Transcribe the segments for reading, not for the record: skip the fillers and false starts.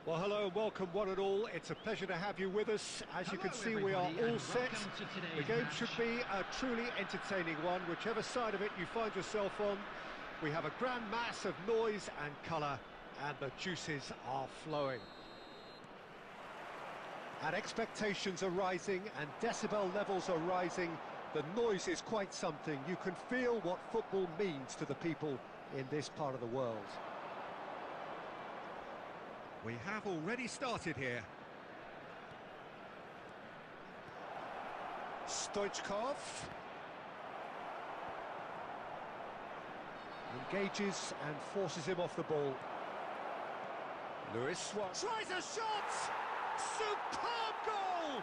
Well, hello and welcome one and all. It's a pleasure to have you with us. As you can see, we are all set. The game should be a truly entertaining one, whichever side of it you find yourself on. We have a grand mass of noise and colour, and the juices are flowing. And expectations are rising, and decibel levels are rising. The noise is quite something. You can feel what football means to the people in this part of the world. We have already started here. Stoichkov engages and forces him off the ball. Lewis tries a shot! Superb goal!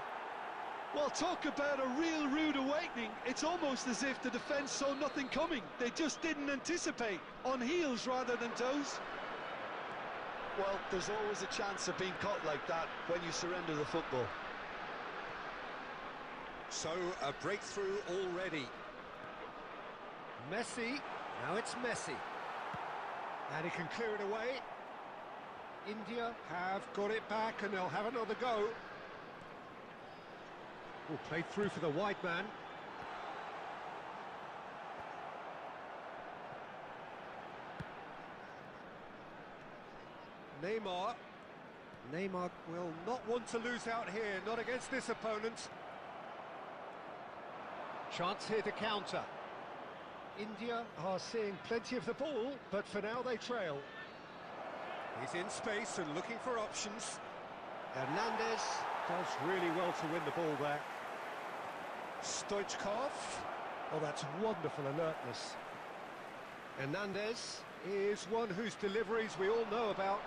Well, talk about a real rude awakening. It's almost as if the defence saw nothing coming. They just didn't anticipate. On heels rather than toes. Well, there's always a chance of being caught like that when you surrender the football. So, a breakthrough already. Messi, now it's Messi. And he can clear it away. India have got it back and they'll have another go. Oh, played through for the wide man. Neymar. Neymar will not want to lose out here, not against this opponent. Chance here to counter. India are seeing plenty of the ball, but for now they trail. He's in space and looking for options. Hernandez does really well to win the ball there. Stoichkov. Oh, that's wonderful alertness. Hernandez is one whose deliveries we all know about.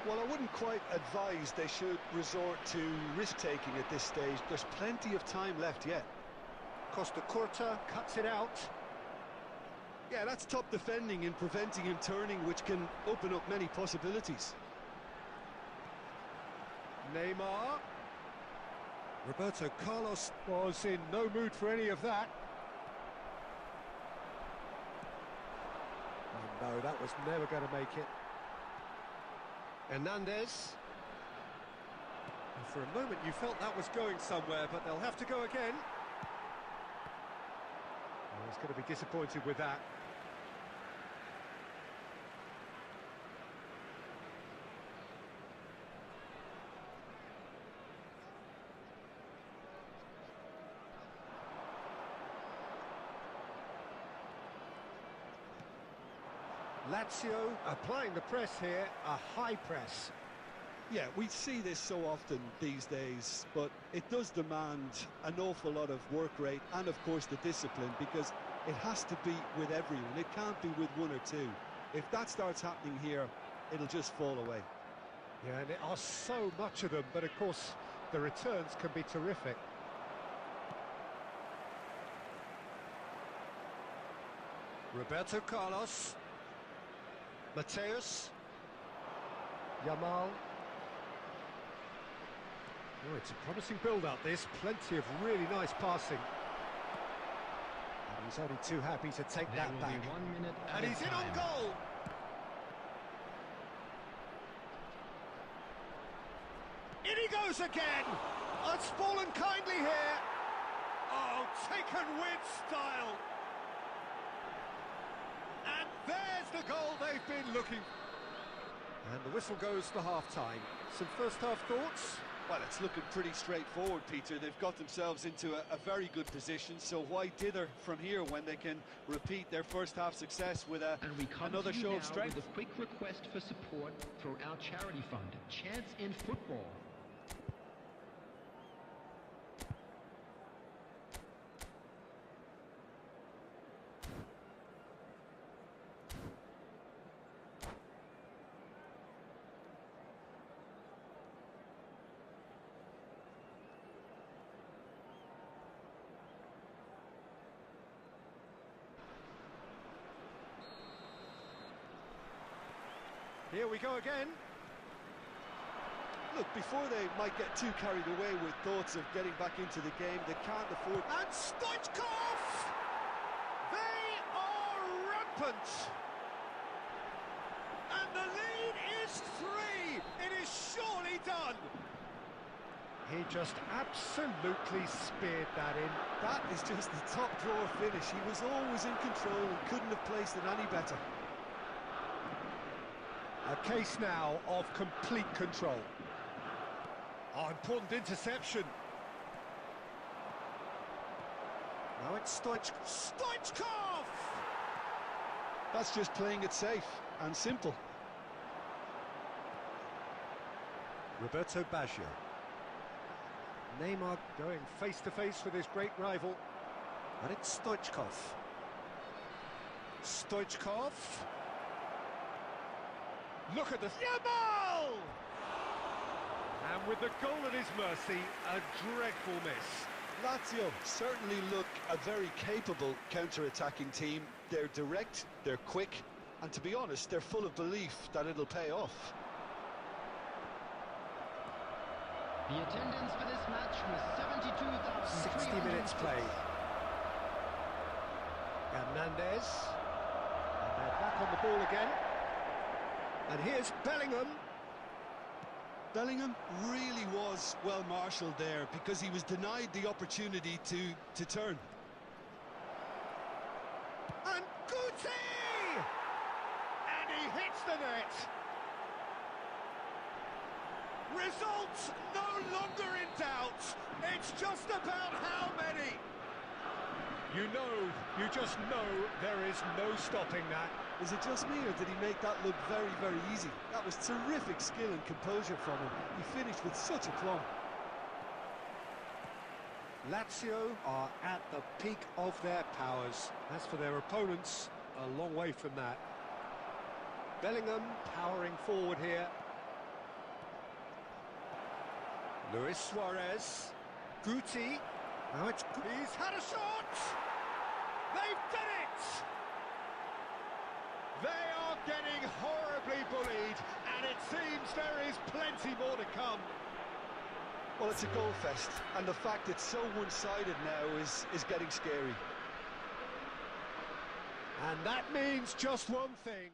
Well, I wouldn't quite advise they should resort to risk-taking at this stage. There's plenty of time left yet. Costa Curta cuts it out. Yeah, that's top defending and preventing him turning, which can open up many possibilities. Neymar. Roberto Carlos was in no mood for any of that. Oh no, that was never going to make it. Hernandez. And for a moment you felt that was going somewhere, but they'll have to go again. Oh, he's going to be disappointed with that. Lazio applying the press here, a high press. Yeah, we see this so often these days, but it does demand an awful lot of work rate and, of course, the discipline, because it has to be with everyone. It can't be with one or two. If that starts happening here, it'll just fall away. Yeah, and there are so much of them, but of course the returns can be terrific. Roberto Carlos. Mateus. Yamal. Oh, it's a promising build-up, this. Plenty of really nice passing. And he's only too happy to take that back. 1 minute And he's in on goal! In he goes again! Oh, it's fallen kindly here! Oh, taken with style! And there's the goal they've been looking for. And the whistle goes for half-time. Some first-half thoughts? Well, it's looking pretty straightforward, Peter. They've got themselves into a very good position, so why dither from here when they can repeat their first-half success with another show of strength? With a quick request for support for our charity fund, Chance in Football. Here we go again. Look, before they might get too carried away with thoughts of getting back into the game, they can't afford... And Stoichkov! They are rampant! And the lead is 3! It is surely done! He just absolutely speared that in. That is just the top drawer finish. He was always in control and couldn't have placed it any better. A case now of complete control. Oh, important interception. Now it's Stoichkov! That's just playing it safe and simple. Roberto Baggio. Neymar going face-to-face with his great rival. And it's Stoichkov. Stoichkov. Look at the... Yamal! And with the goal at his mercy, a dreadful miss. Lazio certainly look a very capable counter-attacking team. They're direct, they're quick, and to be honest, they're full of belief that it'll pay off. The attendance for this match was 72,000. 60 minutes played. Hernandez. And they're back on the ball again. And here's Bellingham. Bellingham really was well marshalled there because he was denied the opportunity to turn. And Guti! And he hits the net. Results no longer in doubt. It's just about how many. You just know there is no stopping that. Is it just me, or did he make that look very, very easy? That was terrific skill and composure from him. He finished with such aplomb. Lazio are at the peak of their powers. As for their opponents, a long way from that. Bellingham powering forward here. Luis Suarez. Guti. Now he's had a shot! They've done it! They are getting horribly bullied, and it seems there is plenty more to come. Well, it's a goal fest, and the fact it's so one-sided now is getting scary. And that means just one thing.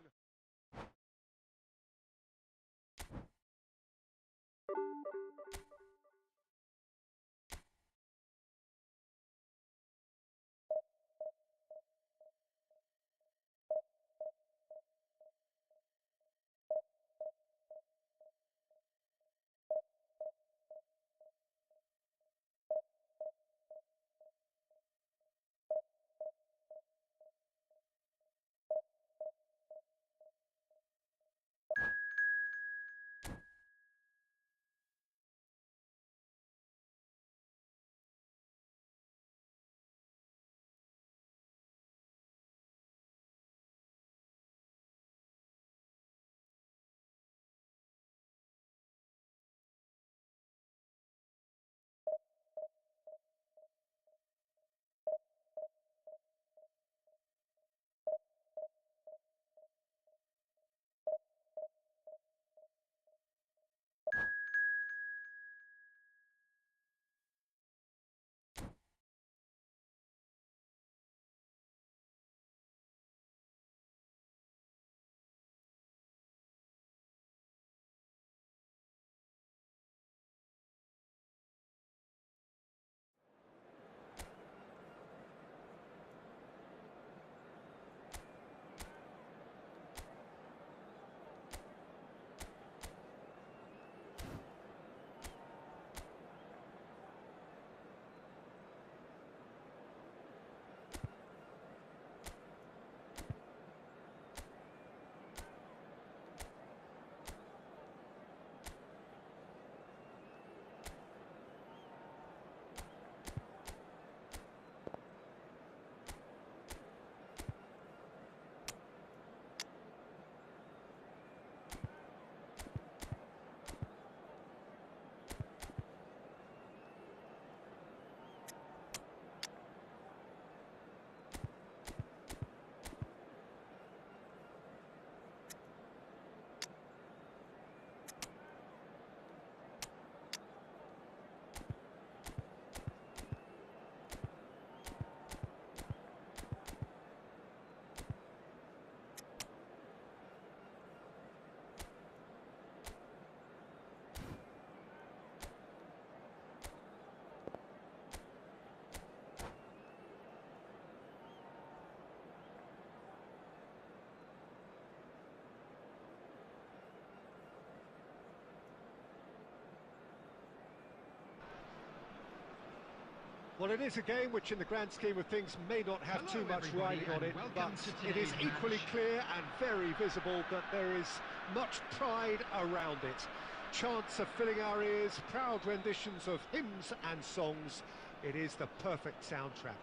Well, it is a game which in the grand scheme of things may not have too much riding on it, but it is equally clear and very visible that there is much pride around it. Chants are filling our ears, proud renditions of hymns and songs. It is the perfect soundtrack.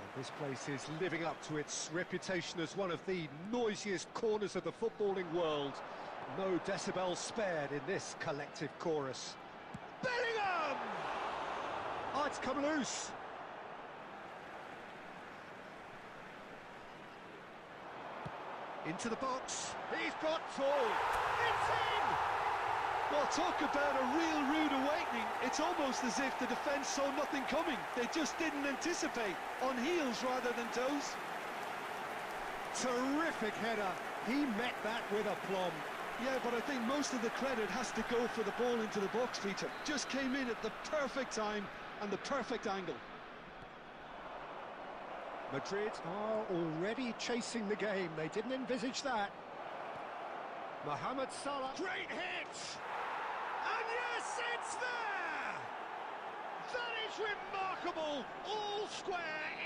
And this place is living up to its reputation as one of the noisiest corners of the footballing world. No decibels spared in this collective chorus. Bellingham! Oh, it's come loose. Into the box. He's got Tall. It's in! Well, talk about a real rude awakening. It's almost as if the defence saw nothing coming. They just didn't anticipate. On heels rather than toes. Terrific header. He met that with aplomb. Yeah, but I think most of the credit has to go for the ball into the box, Peter. Just came in at the perfect time and the perfect angle. Madrid are already chasing the game. They didn't envisage that. Mohamed Salah. Great hit! And yes, it's there! That is remarkable! All square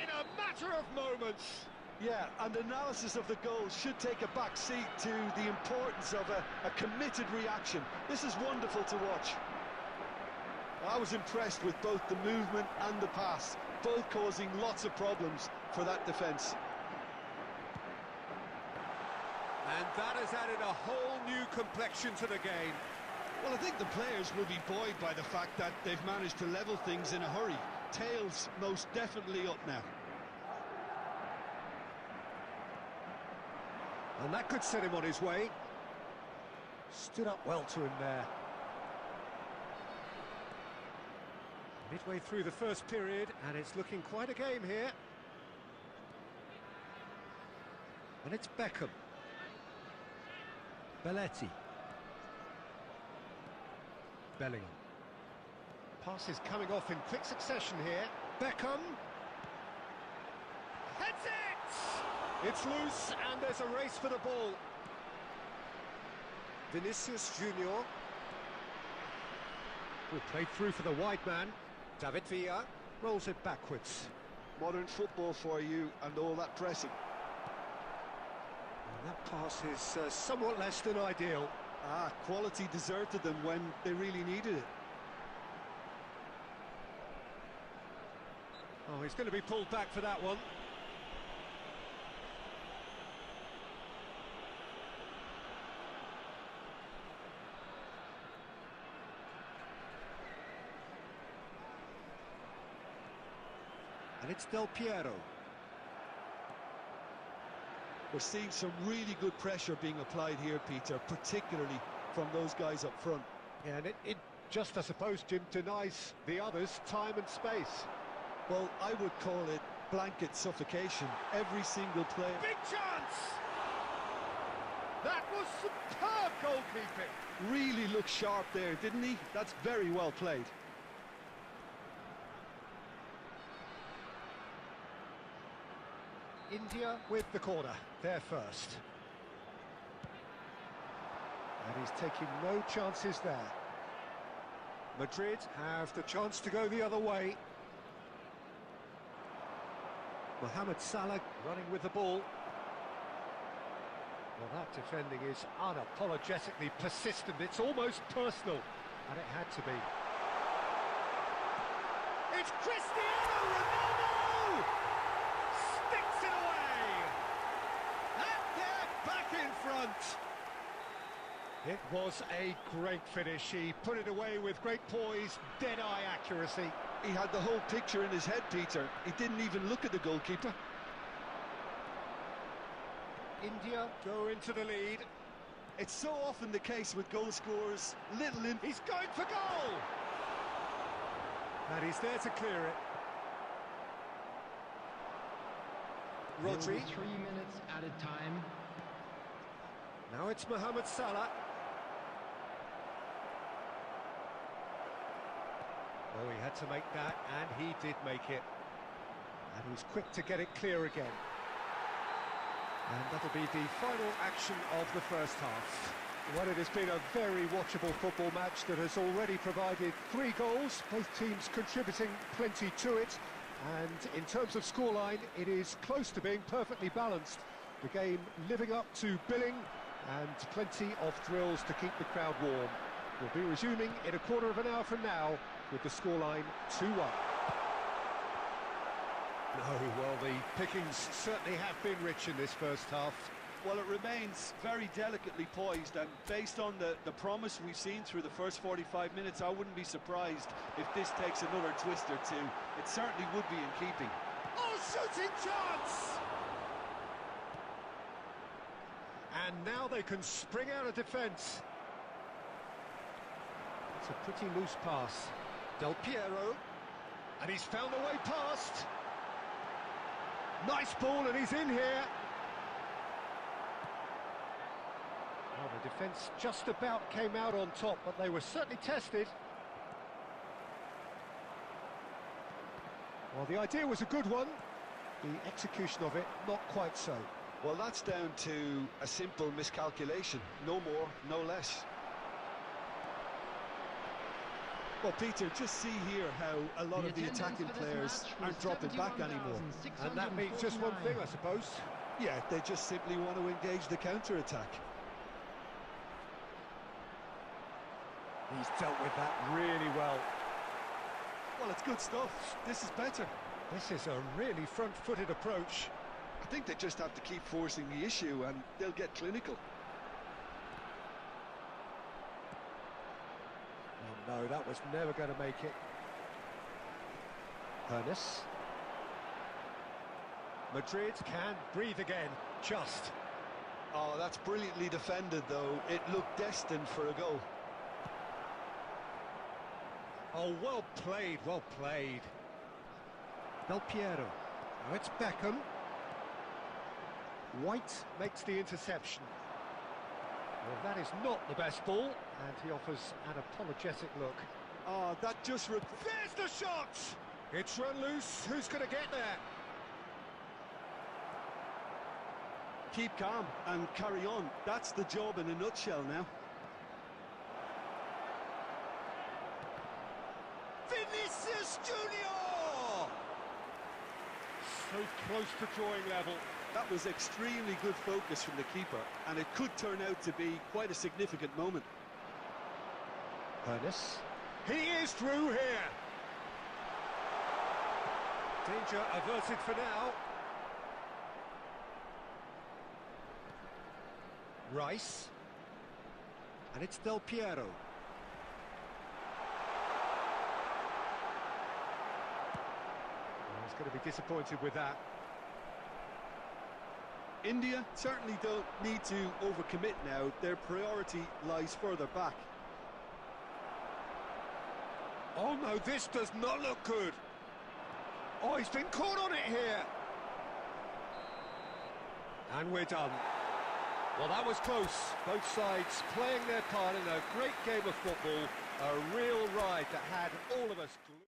in a matter of moments. Yeah, and analysis of the goal should take a back seat to the importance of a committed reaction. This is wonderful to watch. I was impressed with both the movement and the pass, both causing lots of problems for that defence. And that has added a whole new complexion to the game. Well, I think the players will be buoyed by the fact that they've managed to level things in a hurry. Tails most definitely up now. And that could set him on his way. Stood up well to him there. Midway through the first period, and it's looking quite a game here. And it's Beckham. Belletti. Bellingham. Pass is coming off in quick succession here. Beckham. Heads it! It's loose, and there's a race for the ball. Vinicius Junior. Will play through for the wide man. David Villa rolls it backwards. Modern football for you, and all that pressing. And that pass is somewhat less than ideal. Quality deserted them when they really needed it. Oh, he's going to be pulled back for that one. And it's Del Piero. We're seeing some really good pressure being applied here, Peter, particularly from those guys up front. Yeah, and it just, I suppose, Jim, denies the others time and space. Well, I would call it blanket suffocation. Every single player... Big chance! That was superb goalkeeping. Really looked sharp there, didn't he? That's very well played. India with the corner, there first. And he's taking no chances there. Madrid have the chance to go the other way. Mohamed Salah running with the ball. Well, that defending is unapologetically persistent. It's almost personal, and it had to be. It's Cristiano Ronaldo! Sticks it away! And they're back in front! It was a great finish. He put it away with great poise, dead-eye accuracy. He had the whole picture in his head, Peter. He didn't even look at the goalkeeper. India go into the lead. It's so often the case with goal scorers. He's going for goal! And he's there to clear it. Rodri. 3 minutes added time. Now it's Mohamed Salah. Oh, he had to make that, and he did make it. And he's quick to get it clear again. And that'll be the final action of the first half. Well, it has been a very watchable football match that has already provided 3 goals, both teams contributing plenty to it. And in terms of scoreline, it is close to being perfectly balanced. The game living up to billing, and plenty of thrills to keep the crowd warm. We'll be resuming in a quarter of an hour from now with the scoreline 2-1. No, well, the pickings certainly have been rich in this first half. Well, it remains very delicately poised, and based on the promise we've seen through the first 45 minutes, I wouldn't be surprised if this takes another twist or two. It certainly would be in keeping. Oh, shooting chance! And now they can spring out of defence. It's a pretty loose pass. Del Piero. And he's found a way past. Nice ball, and he's in here. Well, the defence just about came out on top, but they were certainly tested. Well, the idea was a good one. The execution of it, not quite so. Well, that's down to a simple miscalculation. No more, no less. Well, Peter, just see here how a lot of the attacking players aren't dropping back anymore. And that means just one thing, I suppose. Yeah, they just simply want to engage the counter-attack. He's dealt with that really well. Well, it's good stuff. This is better. This is a really front-footed approach. I think they just have to keep forcing the issue and they'll get clinical. Oh no, that was never going to make it. Ernest. Madrid can breathe again, just. Oh, that's brilliantly defended, though. It looked destined for a goal. Oh, well played, well played. Del Piero. Now it's Beckham. White makes the interception. Well, that is not the best ball, and he offers an apologetic look. Oh, that just... There's the shot! It's run loose. Who's going to get there? Keep calm and carry on. That's the job in a nutshell now. Vinicius Junior! So close to drawing level. That was extremely good focus from the keeper, and it could turn out to be quite a significant moment. Ernest. He is through here. Danger averted for now. Rice. And it's Del Piero. He's going to be disappointed with that. India certainly don't need to overcommit now. Their priority lies further back. Oh no, this does not look good. Oh, he's been caught on it here. And we're done. Well, that was close. Both sides playing their part in a great game of football. A real ride that had all of us glued.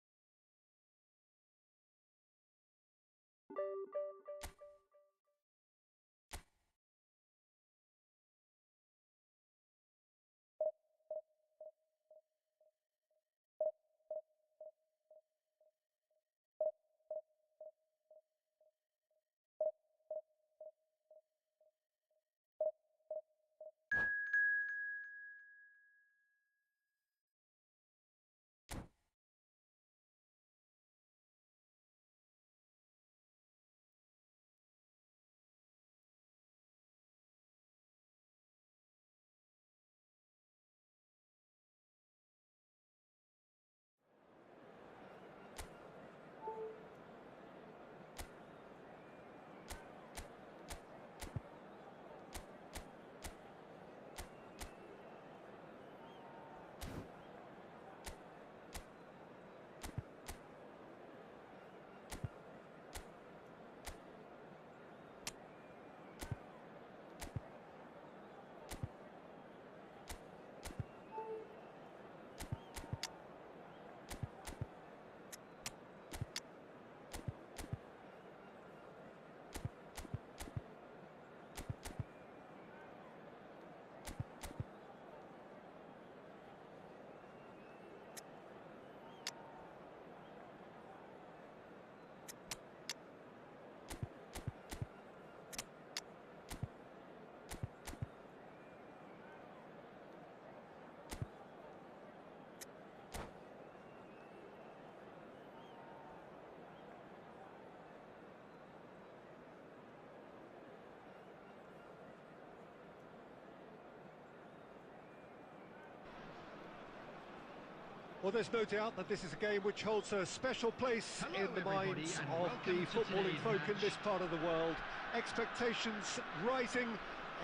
Well, there's no doubt that this is a game which holds a special place in the minds of the footballing folk in this part of the world. Expectations rising,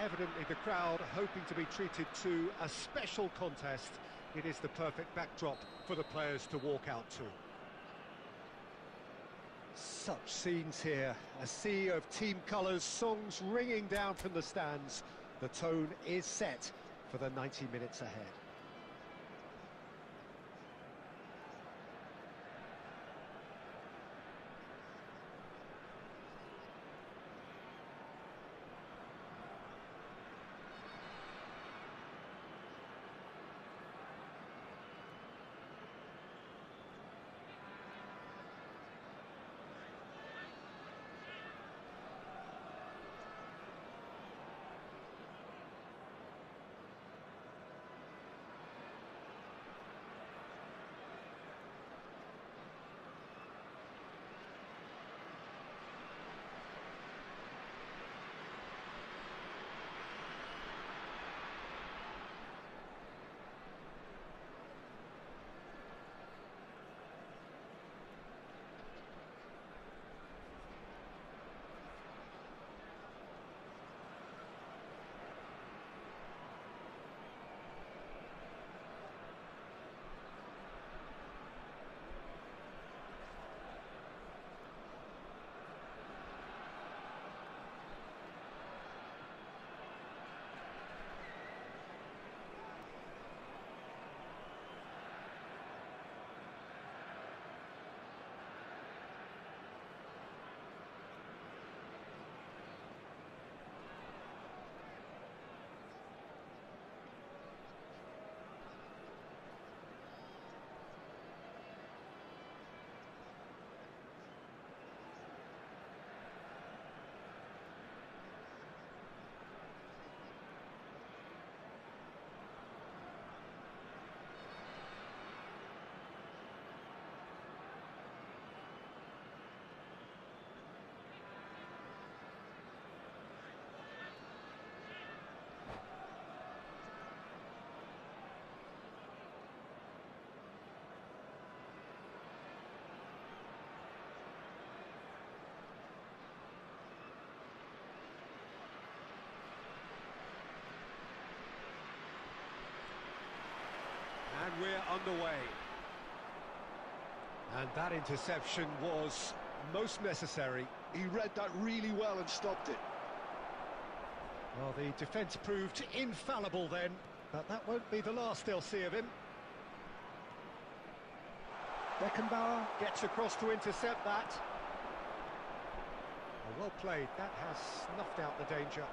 evidently the crowd hoping to be treated to a special contest. It is the perfect backdrop for the players to walk out to. Such scenes here, a sea of team colours, songs ringing down from the stands. The tone is set for the 90 minutes ahead. we're underway. And that interception was most necessary. He read that really well and stopped it. Well, the defence proved infallible then, but that won't be the last they'll see of him. Beckenbauer gets across to intercept that. Well played, that has snuffed out the danger.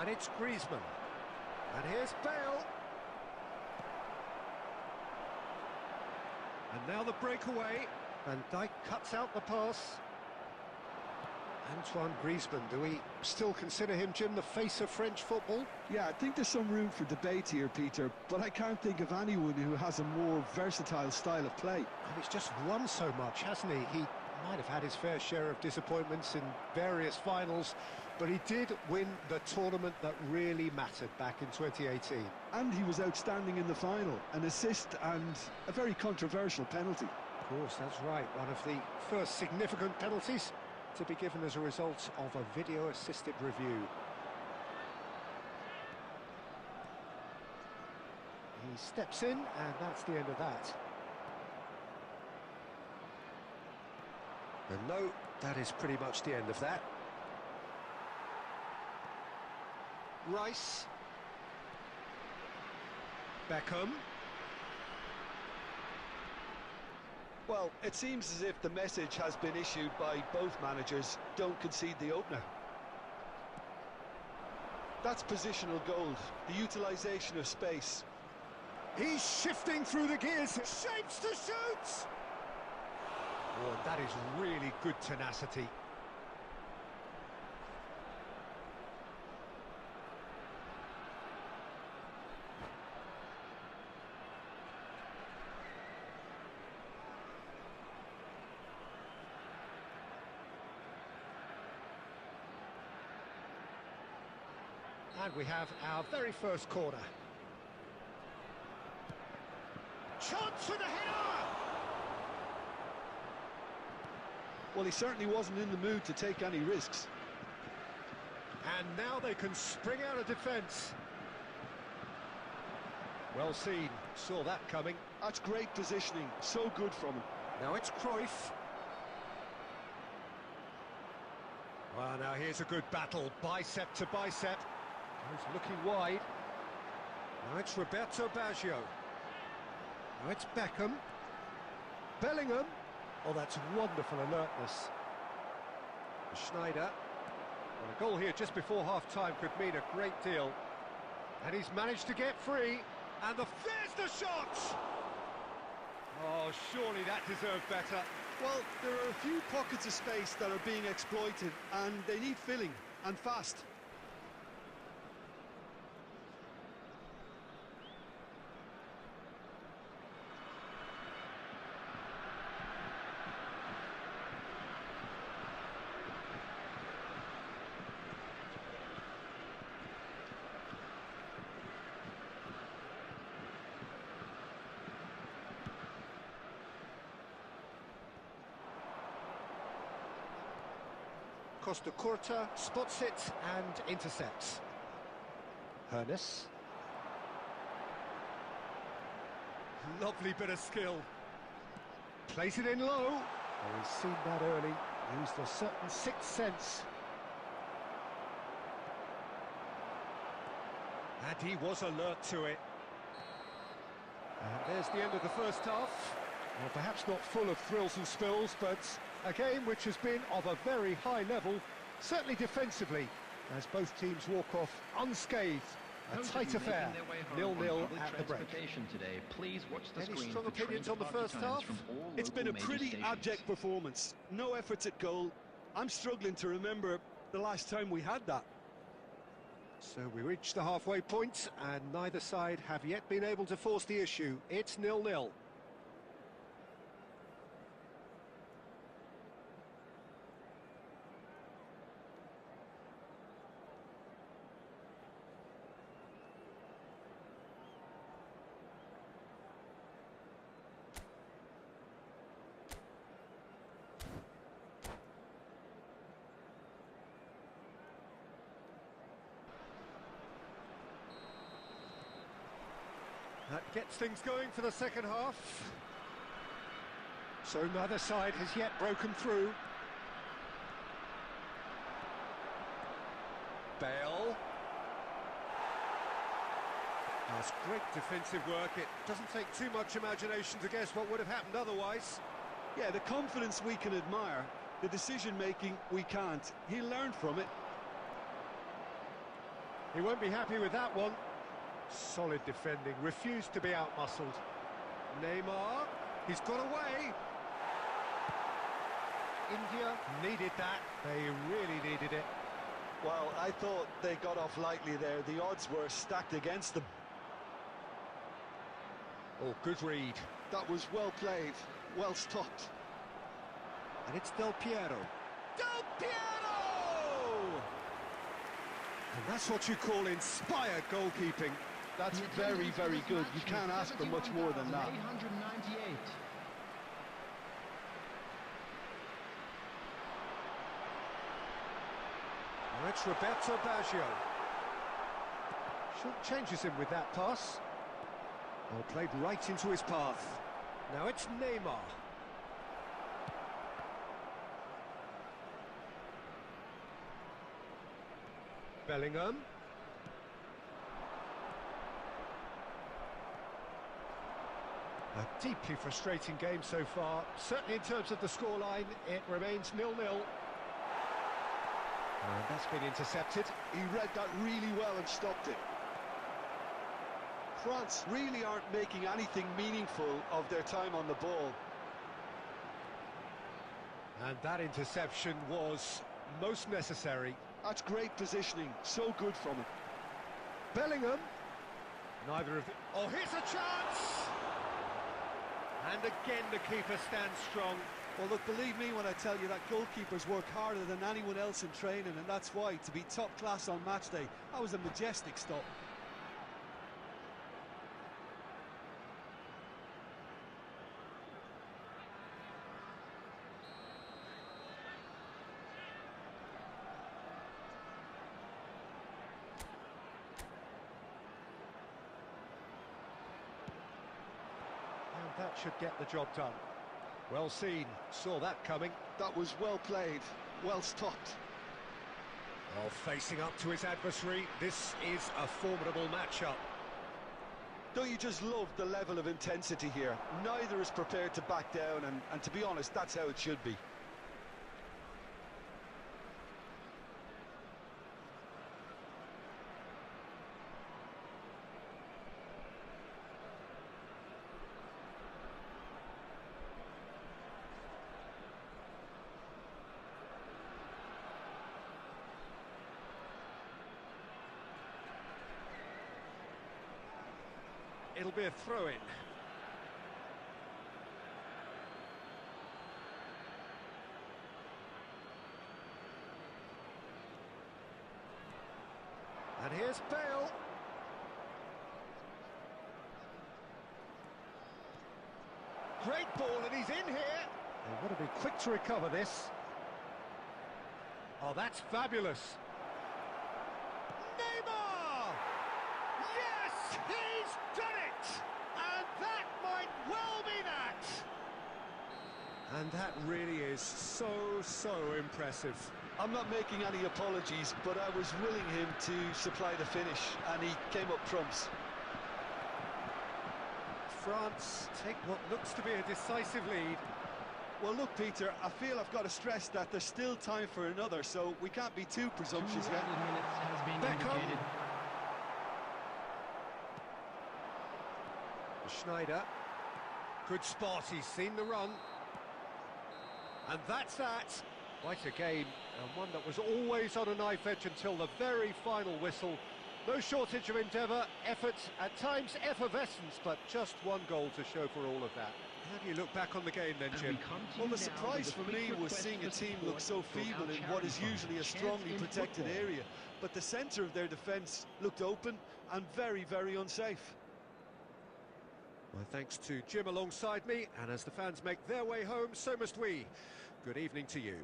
And it's Griezmann. And here's Bale. And now the breakaway. Van Dijk cuts out the pass. Antoine Griezmann, do we still consider him, Jim, the face of French football? Yeah, I think there's some room for debate here, Peter, but I can't think of anyone who has a more versatile style of play. And he's just won so much, hasn't he? He might have had his fair share of disappointments in various finals, but he did win the tournament that really mattered back in 2018. And he was outstanding in the final, an assist and a very controversial penalty. Of course, that's right, one of the first significant penalties to be given as a result of a video-assisted review. He steps in, and that's the end of that. And no, that is pretty much the end of that. Rice. Beckham. Well, it seems as if the message has been issued by both managers: don't concede the opener. That's positional gold, the utilisation of space. He's shifting through the gears, shapes to shoot! Oh, that is really good tenacity. And we have our very first corner. Chance for the header! Well, he certainly wasn't in the mood to take any risks. And now they can spring out of defence. Well seen, saw that coming. That's great positioning, so good from him. Now it's Cruyff. Well, now here's a good battle, bicep to bicep. He's looking wide. Now it's Roberto Baggio. Now it's Beckham. Bellingham. Oh, that's wonderful alertness. Schneider. Well, a goal here just before half-time could mean a great deal. And he's managed to get free. And there's the shot! Oh, surely that deserved better. Well, there are a few pockets of space that are being exploited, and they need filling, and fast. Costa Curta spots it and intercepts. Hernes. Lovely bit of skill. Plays it in low. Oh, he's seen that early. Used a certain sixth sense. And he was alert to it. And there's the end of the first half. Well, perhaps not full of thrills and spills, but a game which has been of a very high level, certainly defensively, as both teams walk off unscathed. A tight affair, 0-0 at the break. Today, please watch the Any screen strong opinions on the first half? It's been a pretty abject performance. No efforts at goal. I'm struggling to remember the last time we had that. So we reach the halfway point, and neither side have yet been able to force the issue. It's 0-0. That gets things going for the second half. So neither side has yet broken through. Bale. That's great defensive work. It doesn't take too much imagination to guess what would have happened otherwise. Yeah, the confidence we can admire, the decision-making we can't. He'll learn from it. He won't be happy with that one. Solid defending, refused to be out-muscled. Neymar, he's got away. India needed that, they really needed it. Well, I thought they got off lightly there. The odds were stacked against them. Oh, good read. That was well played, well stopped. And it's Del Piero. Del Piero! And that's what you call inspired goalkeeping. That's very, very good. You can't ask for much more than that. 898. Now it's Roberto Baggio. Short changes him with that pass. Well, played right into his path. Now it's Neymar. Bellingham. A deeply frustrating game so far. Certainly in terms of the scoreline, it remains 0-0. And that's been intercepted. He read that really well and stopped it. France really aren't making anything meaningful of their time on the ball. And that interception was most necessary. That's great positioning, so good from him. Bellingham. Neither of them. Oh, here's a chance! And again the keeper stands strong. Well, look, believe me when I tell you that goalkeepers work harder than anyone else in training, and that's why, to be top class on match day, that was a majestic stop. And that should get the job done. Well seen, saw that coming. That was well played, well stopped. Well, facing up to his adversary, this is a formidable matchup. Don't you just love the level of intensity here? Neither is prepared to back down, and to be honest, that's how it should be. It'll be a throw-in. And here's Bale. Great ball, and he's in here. They've got to be quick to recover this. Oh, that's fabulous. Neymar! Yes, he's done it! And that might well be that! And that really is so impressive. I'm not making any apologies, but I was willing him to supply the finish, and he came up trumps. France take what looks to be a decisive lead. Well, look, Peter, I feel I've got to stress that there's still time for another, so we can't be too presumptuous yet. 2 minutes has been indicated. Schneider. Good spot, he's seen the run. And that's that. Quite a game, and one that was always on a knife edge until the very final whistle. No shortage of endeavour, effort, at times effervescence, but just one goal to show for all of that. How do you look back on the game then, Jim? Well, the surprise for me was seeing a team look so feeble in what is usually a strongly protected area. But the centre of their defence looked open and very, very unsafe. My thanks to Jim alongside me, and as the fans make their way home, so must we. Good evening to you.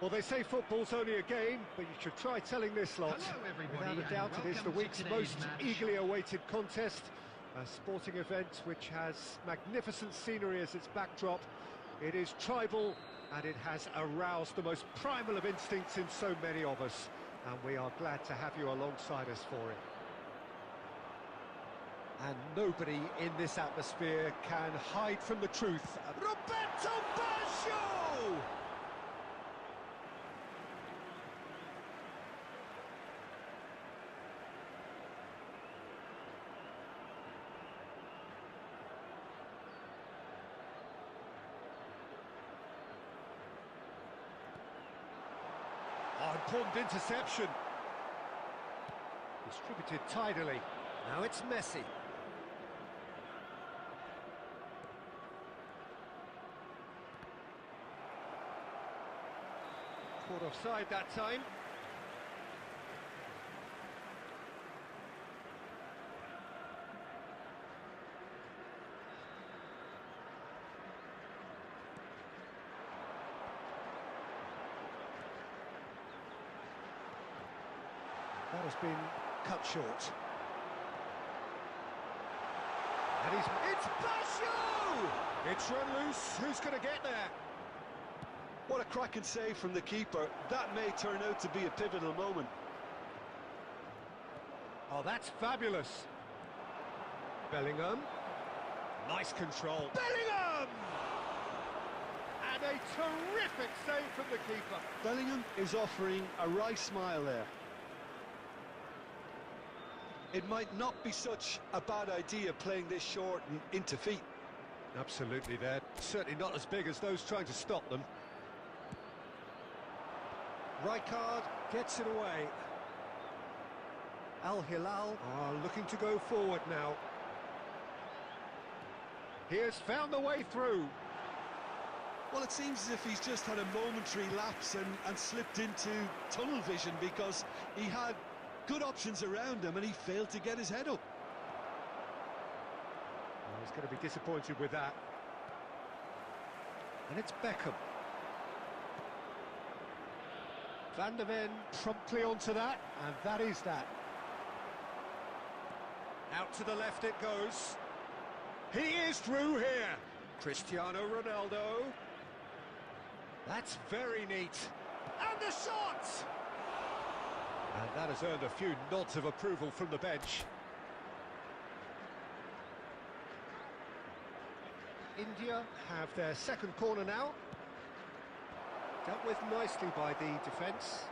Well, they say football's only a game, but you should try telling this lot. Hello, everybody, Without a doubt, it is the welcome to week's today's most match. eagerly awaited contest. A sporting event which has magnificent scenery as its backdrop. It is tribal, and it has aroused the most primal of instincts in so many of us. And we are glad to have you alongside us for it. And nobody in this atmosphere can hide from the truth. Roberto Baggio! Oh, important interception. Distributed tidily. Now it's Messi. Caught offside that time. That has been cut short. And it's Baggio! It's run loose. Who's going to get there? What a cracking save from the keeper. That may turn out to be a pivotal moment. Oh, that's fabulous. Bellingham. Nice control. Bellingham! And a terrific save from the keeper. Bellingham is offering a wry smile there. It might not be such a bad idea playing this short and into feet. Absolutely, they're certainly not as big as those trying to stop them. Rijkaard gets it away. Al Hilal are looking to go forward now. He has found the way through. Well, it seems as if he's just had a momentary lapse and slipped into tunnel vision because he had good options around him and he failed to get his head up. Well, he's going to be disappointed with that. And it's Beckham. Van der Ven promptly onto that, and that is that. Out to the left it goes. He is through here. Cristiano Ronaldo. That's very neat. And the shot! And that has earned a few nods of approval from the bench. India have their second corner now. Dealt with nicely by the defence.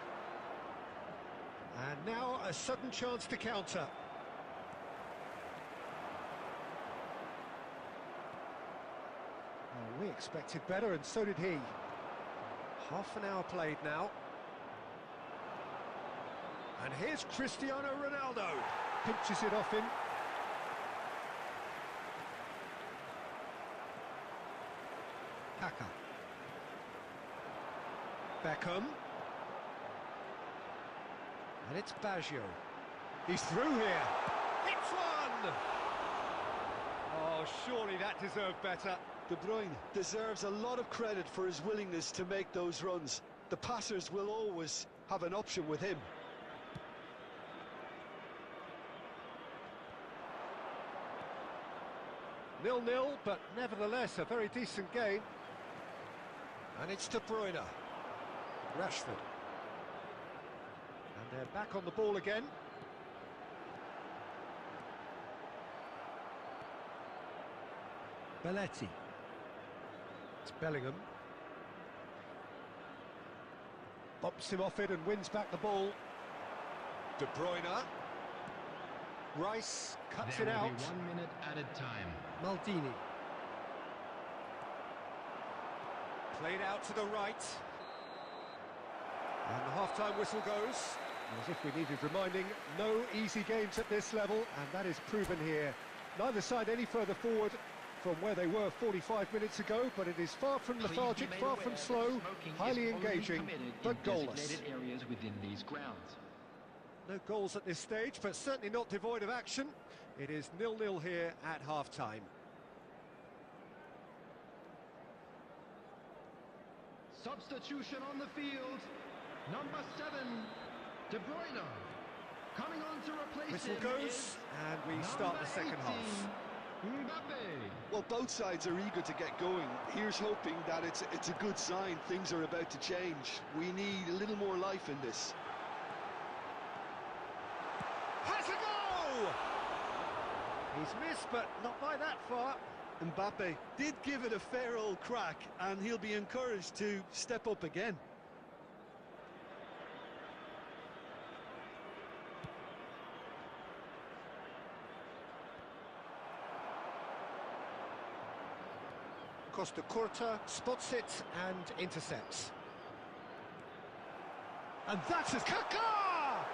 And now a sudden chance to counter. Oh, we expected better, and so did he. Half an hour played now. And here's Cristiano Ronaldo. Pinches it off him. Kaka. Beckham. And it's Baggio. He's through here. It's one! Oh, surely that deserved better. De Bruyne deserves a lot of credit for his willingness to make those runs. The passers will always have an option with him. 0-0, but nevertheless a very decent game. And it's De Bruyne. Rashford. And they're back on the ball again. Belletti. It's Bellingham. Bumps him off it and wins back the ball. De Bruyne. Rice cuts it out. There will be 1 minute added time. Maldini. Played out to the right. And the half-time whistle goes. As if we needed reminding, no easy games at this level, and that is proven here. Neither side any further forward from where they were 45 minutes ago, but it is far from lethargic, far from slow, highly engaging, but goalless. Areas within these grounds. No goals at this stage, but certainly not devoid of action. It is 0-0 here at half-time. Substitution on the field. Number 7, De Bruyne. Coming on to replace Whistle him goes, is and we start the second 18, half. Mbappe. Well, both sides are eager to get going. Here's hoping that it's a good sign. Things are about to change. We need a little more life in this. Has a go! He's missed, but not by that far. Mbappe did give it a fair old crack, and he'll be encouraged to step up again. Costa Curta spots it and intercepts. And that's a Kaká!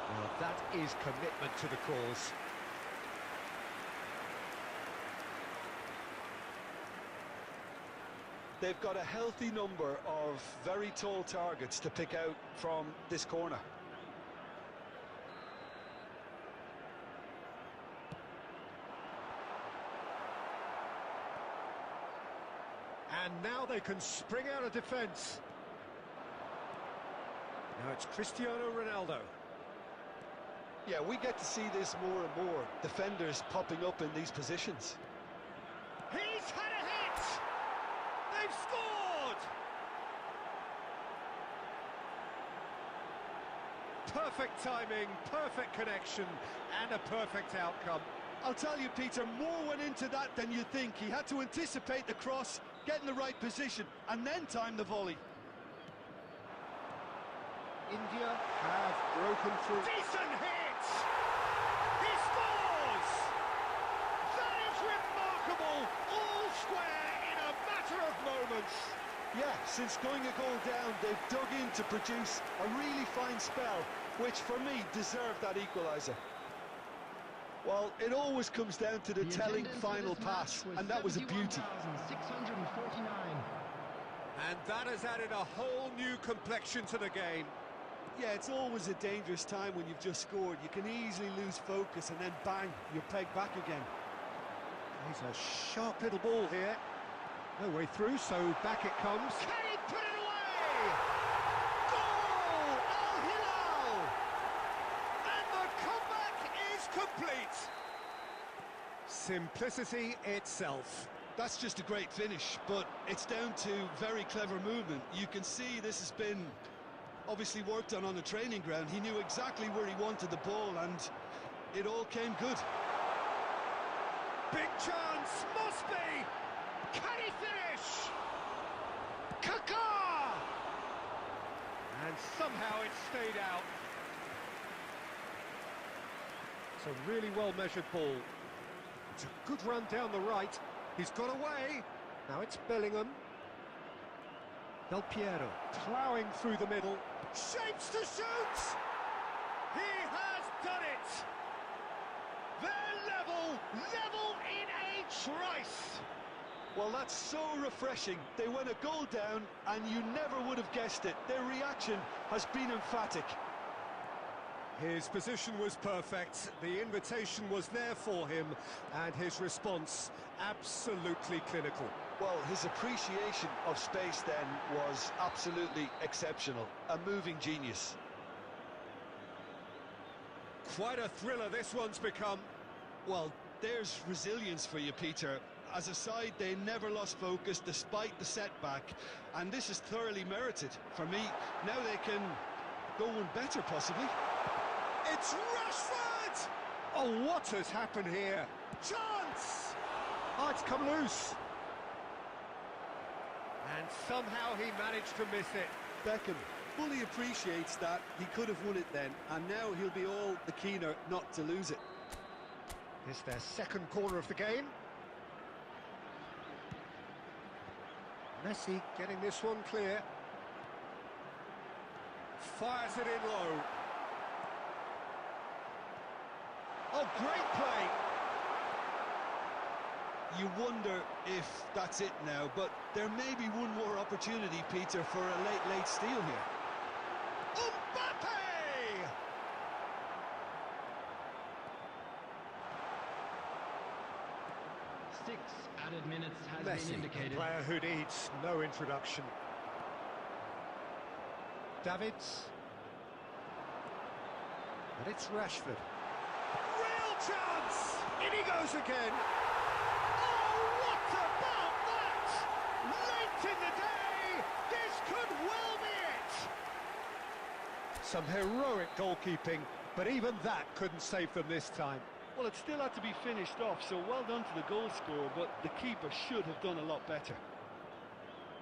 Well, that is commitment to the cause. They've got a healthy number of very tall targets to pick out from this corner. And now they can spring out of defence. Now it's Cristiano Ronaldo. Yeah, we get to see this more and more. Defenders popping up in these positions. He's had a hit! They've scored! Perfect timing, perfect connection, and a perfect outcome. I'll tell you, Peter, more went into that than you think. He had to anticipate the cross, get in the right position, and then time the volley. India have broken through. Decent hit! He scores! That is remarkable! All square in a matter of moments. Yeah, since going a goal down, they've dug in to produce a really fine spell, which for me deserved that equaliser. Well, it always comes down to the telling final pass, and that was a beauty. 649. And that has added a whole new complexion to the game. Yeah, it's always a dangerous time when you've just scored. You can easily lose focus and then bang, you're pegged back again. He's a sharp little ball here. No way through, so back it comes. Can he put it away? Goal! Al Hilal! And the comeback is complete. Simplicity itself. That's just a great finish, but it's down to very clever movement. You can see this has been obviously worked on the training ground. He knew exactly where he wanted the ball, and it all came good. Big chance, must be! Can he finish? Kaká! And somehow it stayed out. It's a really well-measured ball. It's a good run down the right. He's got away. Now it's Bellingham. Del Piero ploughing through the middle. Shapes to shoot! He has done it! They're level in a trice! Well, that's so refreshing. They went a goal down, and you never would have guessed it. Their reaction has been emphatic. His position was perfect, the invitation was there for him, and his response absolutely clinical. Well, his appreciation of space then was absolutely exceptional. A moving genius. Quite a thriller this one's become. Well, there's resilience for you, Peter. As a side, they never lost focus despite the setback, and this is thoroughly merited. For me, now they can go one better, possibly. It's Rashford! Oh, what has happened here? Chance! Oh, it's come loose. And somehow he managed to miss it. Beckham fully appreciates that. He could have won it then, and now he'll be all the keener not to lose it. It's their second corner of the game. Messi getting this one clear. Fires it in low. Oh, great play! You wonder if that's it now, but there may be one more opportunity, Peter, for a late steal here. Mbappe! 6 added minutes has Messi, been a indicated. player who needs no introduction. Davids. And it's Rashford. Real chance! In he goes again. Oh, what about that? Late in the day, this could well be it. Some heroic goalkeeping, but even that couldn't save them this time. Well, it still had to be finished off, so well done to the goal scorer, but the keeper should have done a lot better.